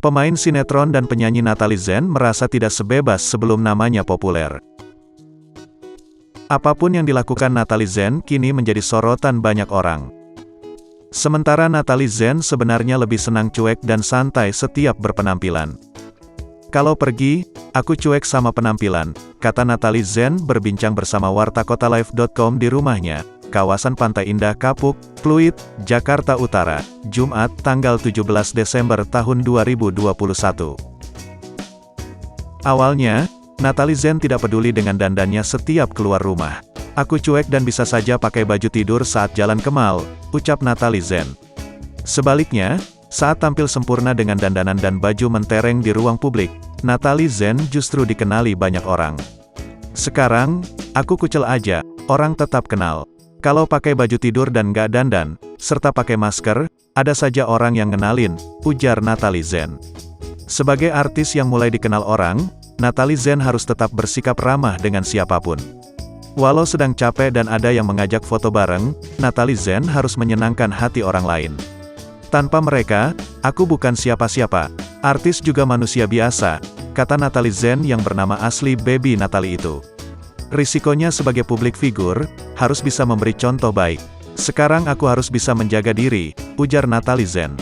Pemain sinetron dan penyanyi Natalie Zen merasa tidak sebebas sebelum namanya populer. Apapun yang dilakukan Natalie Zen kini menjadi sorotan banyak orang. Sementara Natalie Zen sebenarnya lebih senang cuek dan santai setiap berpenampilan. "Kalau pergi, aku cuek sama penampilan," kata Natalie Zen berbincang bersama wartakotalive.com di rumahnya, kawasan Pantai Indah Kapuk, Pluit, Jakarta Utara, Jumat, tanggal 17 Desember tahun 2021. Awalnya, Natalie Zen tidak peduli dengan dandannya setiap keluar rumah. "Aku cuek dan bisa saja pakai baju tidur saat jalan ke mall," ucap Natalie Zen. Sebaliknya, saat tampil sempurna dengan dandanan dan baju mentereng di ruang publik, Natalie Zen justru dikenali banyak orang. "Sekarang, aku kucel aja, orang tetap kenal. Kalau pakai baju tidur dan nggak dandan, serta pakai masker, ada saja orang yang ngenalin," ujar Natalie Zen. Sebagai artis yang mulai dikenal orang, Natalie Zen harus tetap bersikap ramah dengan siapapun. Walau sedang capek dan ada yang mengajak foto bareng, Natalie Zen harus menyenangkan hati orang lain. "Tanpa mereka, aku bukan siapa-siapa. Artis juga manusia biasa," kata Natalie Zen yang bernama asli Baby Natalie itu. "Risikonya sebagai publik figur, harus bisa memberi contoh baik. Sekarang aku harus bisa menjaga diri," ujar Natalie Zen.